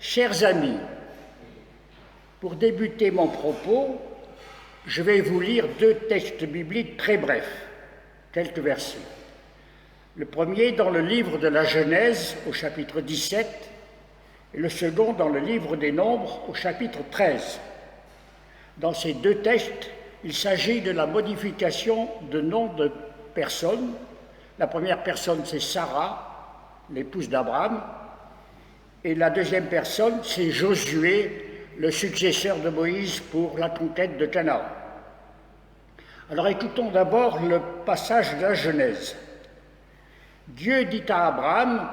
Chers amis, pour débuter mon propos, je vais vous lire deux textes bibliques très brefs, quelques versets. Le premier dans le livre de la Genèse au chapitre 17 et le second dans le livre des Nombres au chapitre 13. Dans ces deux textes, il s'agit de la modification de noms de personnes. La première personne, c'est Sarah, l'épouse d'Abraham, et la deuxième personne, c'est Josué, le successeur de Moïse pour la conquête de Canaan. Alors écoutons d'abord le passage de la Genèse. Dieu dit à Abraham,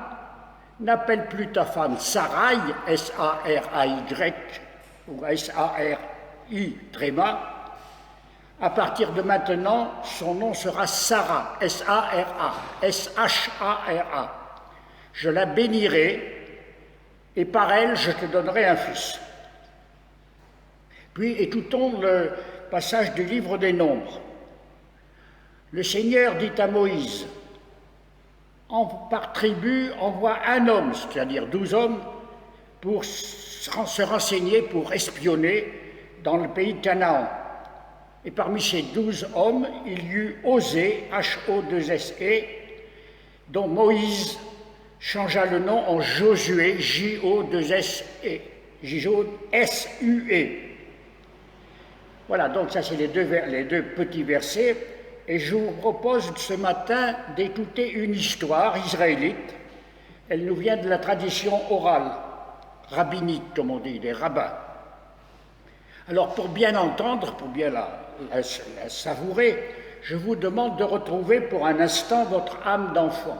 n'appelle plus ta femme Sarai, S-A-R-A-Y, ou S-A-R-I, tréma. À partir de maintenant, son nom sera Sarah, S-A-R-A, S-H-A-R-A. Je la bénirai, et par elle, je te donnerai un fils. Puis écoutons le passage du livre des Nombres. Le Seigneur dit à Moïse, par tribu, envoie un homme, c'est-à-dire 12 hommes, pour se renseigner, pour espionner dans le pays de Canaan. Et parmi ces 12 hommes, il y eut Osée, H-O-2-S-E, dont Moïse changea le nom en Josué, J-O-2-S-E, J-O-S-U-E. Voilà, donc ça c'est les deux petits versets. Et je vous propose ce matin d'écouter une histoire israélite. Elle nous vient de la tradition orale, rabbinique, comme on dit, des rabbins. Alors pour bien entendre, pour bien la savourer, je vous demande de retrouver pour un instant votre âme d'enfant.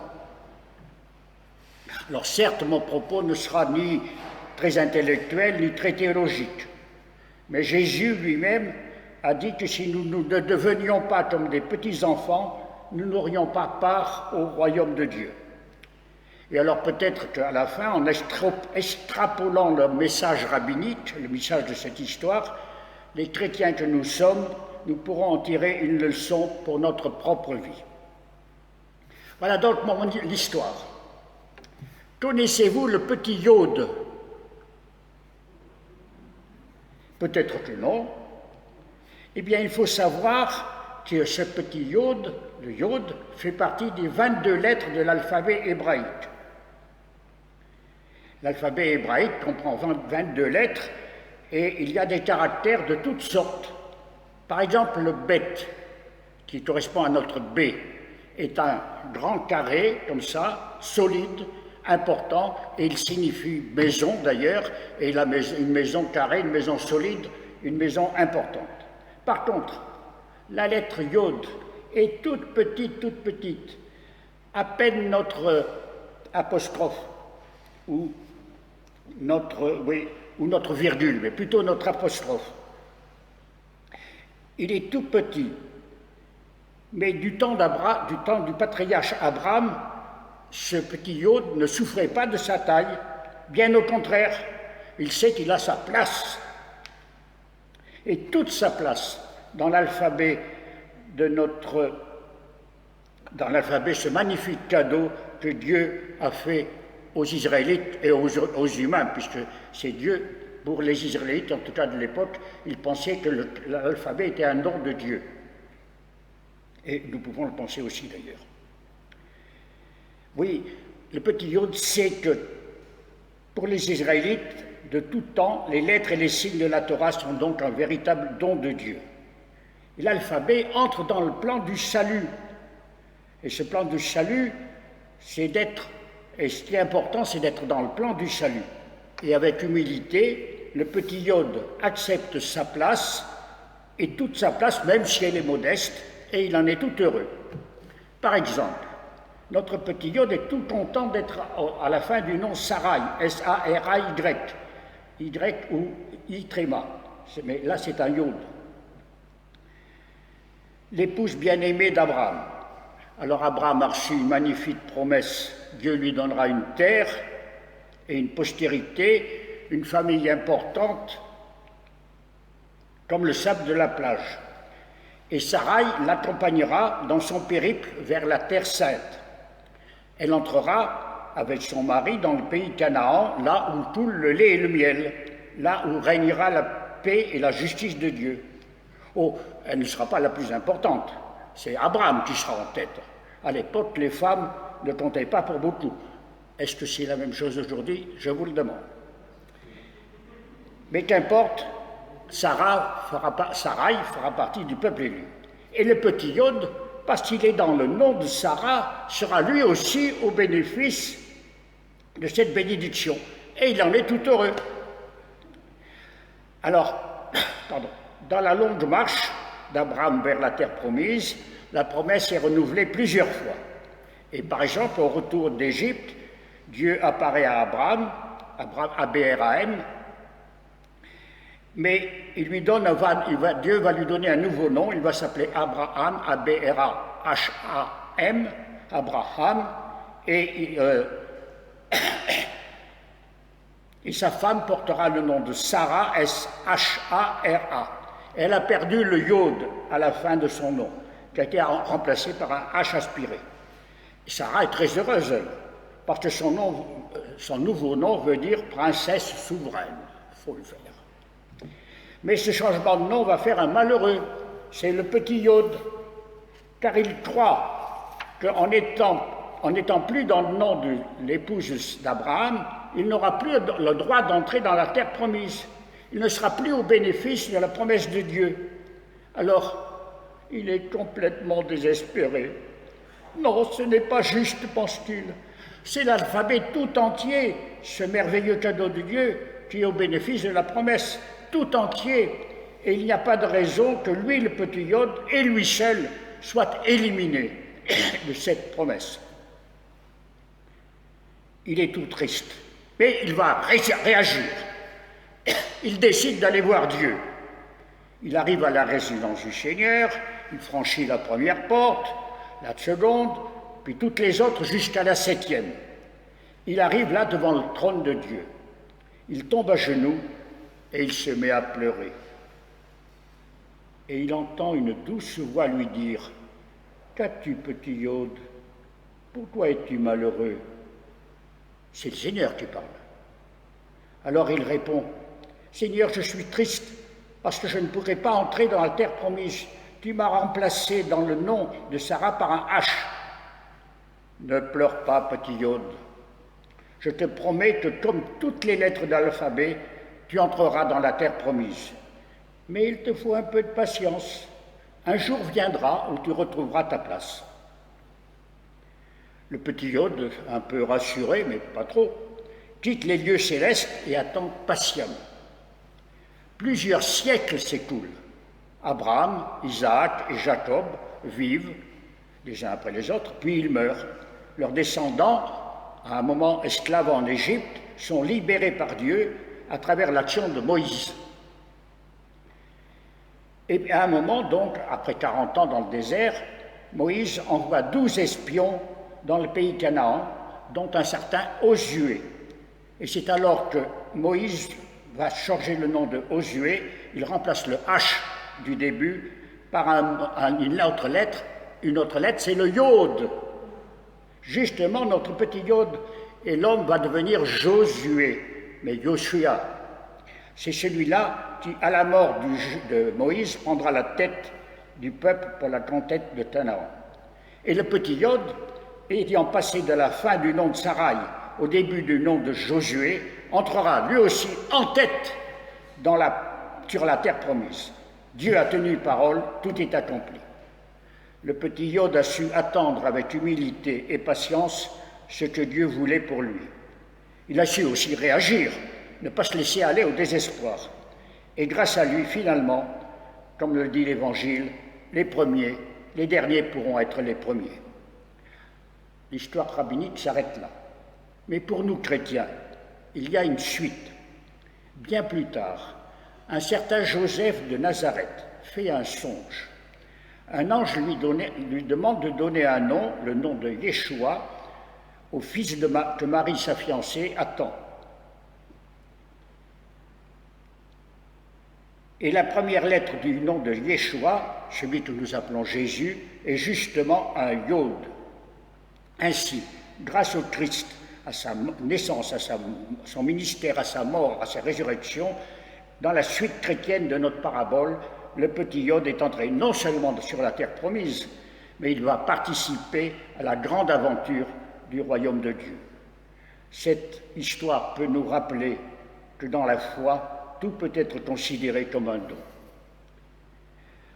Alors certes, mon propos ne sera ni très intellectuel, ni très théologique, mais Jésus lui-même a dit que si nous ne devenions pas comme des petits-enfants, nous n'aurions pas part au royaume de Dieu. Et alors peut-être qu'à la fin, en extrapolant le message rabbinique, le message de cette histoire, les chrétiens que nous sommes, nous pourrons en tirer une leçon pour notre propre vie. Voilà donc l'histoire. Connaissez-vous le petit Yod? Peut-être que non. Eh bien, il faut savoir que ce petit Yod, le Yod, fait partie des 22 lettres de l'alphabet hébraïque. L'alphabet hébraïque comprend 22 lettres et il y a des caractères de toutes sortes. Par exemple, le Bet, qui correspond à notre B, est un grand carré, comme ça, solide, important, et il signifie maison d'ailleurs, et une maison carrée, une maison solide, une maison importante. Par contre, la lettre Yod est toute petite, à peine notre apostrophe ou notre virgule, mais plutôt notre apostrophe. Il est tout petit, mais du temps du patriarche Abraham, ce petit Yod ne souffrait pas de sa taille, bien au contraire, il sait qu'il a sa place. Et toute sa place dans l'alphabet ce magnifique cadeau que Dieu a fait aux Israélites et aux humains, puisque c'est Dieu, pour les Israélites, en tout cas de l'époque, ils pensaient que l'alphabet était un don de Dieu. Et nous pouvons le penser aussi d'ailleurs. Oui, le petit Yod sait que pour les Israélites, de tout temps, les lettres et les signes de la Torah sont donc un véritable don de Dieu. Et l'alphabet entre dans le plan du salut. Et ce plan du salut, ce qui est important, c'est d'être dans le plan du salut. Et avec humilité, le petit Yod accepte sa place, et toute sa place, même si elle est modeste, et il en est tout heureux. Par exemple, notre petit Yod est tout content d'être à la fin du nom Sarai, S-A-R-A-Y, Y ou I tréma, mais là c'est un Yod. L'épouse bien-aimée d'Abraham. Alors Abraham a reçu une magnifique promesse, Dieu lui donnera une terre et une postérité, une famille importante, comme le sable de la plage. Et Sarai l'accompagnera dans son périple vers la terre sainte. Elle entrera avec son mari dans le pays Canaan, là où coule le lait et le miel, là où régnera la paix et la justice de Dieu. Oh, elle ne sera pas la plus importante, c'est Abraham qui sera en tête. À l'époque, les femmes ne comptaient pas pour beaucoup. Est-ce que c'est la même chose aujourd'hui? Je vous le demande. Mais qu'importe, Sarai fera partie du peuple élu. Et le petit Yod, parce qu'il est dans le nom de Sarah, sera lui aussi au bénéfice de cette bénédiction. Et il en est tout heureux. Alors, dans la longue marche d'Abraham vers la terre promise, la promesse est renouvelée plusieurs fois. Et par exemple, au retour d'Égypte, Dieu apparaît à Abraham à Béhéraïm, mais Dieu va lui donner un nouveau nom, il va s'appeler Abraham, A-B-R-A-H-A-M, Abraham, et sa femme portera le nom de Sarah, S-H-A-R-A. Elle a perdu le yod à la fin de son nom, qui a été remplacé par un H aspiré. Et Sarah est très heureuse, elle, parce que son nouveau nom veut dire princesse souveraine. Il faut le faire. Mais ce changement de nom va faire un malheureux, c'est le petit Yod, car il croit qu'en n'étant plus dans le nom de l'épouse d'Abraham, il n'aura plus le droit d'entrer dans la terre promise. Il ne sera plus au bénéfice de la promesse de Dieu. Alors, il est complètement désespéré. Non, ce n'est pas juste, pense-t-il. C'est l'alphabet tout entier, ce merveilleux cadeau de Dieu, qui est au bénéfice de la promesse. Tout entier, et il n'y a pas de raison que lui, le petit Yod, et lui seul, soient éliminés de cette promesse. Il est tout triste, mais il va réagir. Il décide d'aller voir Dieu. Il arrive à la résidence du Seigneur, il franchit la première porte, la seconde, puis toutes les autres jusqu'à la 7e. Il arrive là devant le trône de Dieu. Il tombe à genoux, et il se met à pleurer. Et il entend une douce voix lui dire « Qu'as-tu, petit Yod? Pourquoi es-tu malheureux ?» C'est le Seigneur qui parle. Alors il répond « Seigneur, je suis triste parce que je ne pourrai pas entrer dans la terre promise. Tu m'as remplacé dans le nom de Sarah par un H. Ne pleure pas, petit Yod. Je te promets que comme toutes les lettres de l'alphabet, tu entreras dans la terre promise. Mais il te faut un peu de patience. Un jour viendra où tu retrouveras ta place. » Le petit Yod, un peu rassuré, mais pas trop, quitte les lieux célestes et attend patiemment. Plusieurs siècles s'écoulent. Abraham, Isaac et Jacob vivent les uns après les autres, puis ils meurent. Leurs descendants, à un moment esclaves en Égypte, sont libérés par Dieu à travers l'action de Moïse. Et à un moment, donc, après 40 ans dans le désert, Moïse envoie 12 espions dans le pays Canaan, dont un certain Josué. Et c'est alors que Moïse va changer le nom de Josué, il remplace le H du début par une autre lettre, c'est le Yod. Justement, notre petit Yod, et l'homme va devenir Josué, mais Yoshua. C'est celui-là qui, à la mort de Moïse, prendra la tête du peuple pour la conquête de Canaan. Et le petit Yod, ayant passé de la fin du nom de Sarai au début du nom de Josué, entrera lui aussi en tête sur la terre promise. Dieu a tenu parole, tout est accompli. Le petit Yod a su attendre avec humilité et patience ce que Dieu voulait pour lui. Il a su aussi réagir, ne pas se laisser aller au désespoir. Et grâce à lui, finalement, comme le dit l'Évangile, les derniers pourront être les premiers. L'histoire rabbinique s'arrête là. Mais pour nous chrétiens, il y a une suite. Bien plus tard, un certain Joseph de Nazareth fait un songe. Un ange lui demande de donner un nom, le nom de Yeshua, au fils que Marie, sa fiancée, attend. Et la première lettre du nom de Yeshua, celui que nous appelons Jésus, est justement un Yod. Ainsi, grâce au Christ, à sa naissance, à son ministère, à sa mort, à sa résurrection, dans la suite chrétienne de notre parabole, le petit Yod est entré non seulement sur la terre promise, mais il va participer à la grande aventure du royaume de Dieu. Cette histoire peut nous rappeler que dans la foi, tout peut être considéré comme un don.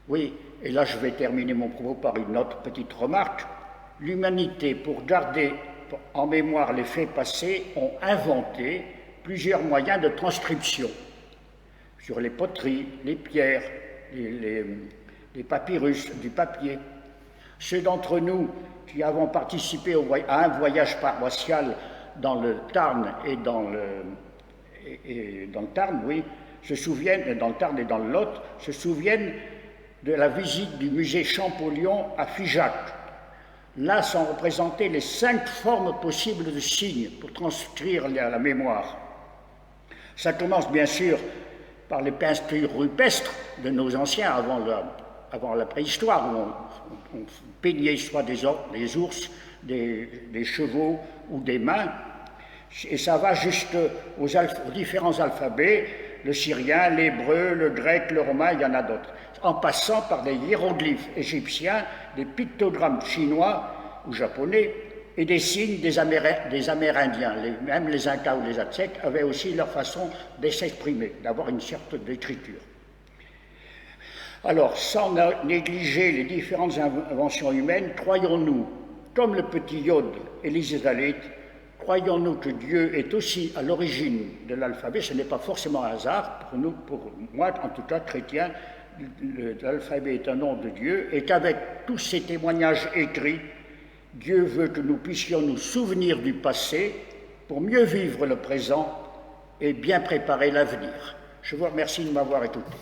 Oui, et là je vais terminer mon propos par une autre petite remarque. L'humanité, pour garder en mémoire les faits passés, ont inventé plusieurs moyens de transcription sur les poteries, les pierres, les papyrus, du papier. Ceux d'entre nous qui avons participé à un voyage paroissial dans le Tarn et dans le Tarn, oui, se souviennent, dans le Tarn et dans le Lot, se souviennent de la visite du musée Champollion à Figeac. Là sont représentées les 5 formes possibles de signes pour transcrire la mémoire. Ça commence bien sûr par les peintures rupestres de nos anciens avant la préhistoire, où on peignait soit des ours, des chevaux ou des mains, et ça va jusqu'aux différents alphabets, le syrien, l'hébreu, le grec, le romain, il y en a d'autres, en passant par des hiéroglyphes égyptiens, des pictogrammes chinois ou japonais, et des signes des Amérindiens. Même les Incas ou les Aztèques avaient aussi leur façon de s'exprimer, d'avoir une sorte d'écriture. Alors, sans négliger les différentes inventions humaines, croyons-nous, comme le petit Yod et les Israélites, croyons-nous que Dieu est aussi à l'origine de l'alphabet? Ce n'est pas forcément un hasard, pour moi en tout cas chrétien, l'alphabet est un nom de Dieu, et qu'avec tous ces témoignages écrits, Dieu veut que nous puissions nous souvenir du passé pour mieux vivre le présent et bien préparer l'avenir. Je vous remercie de m'avoir écouté.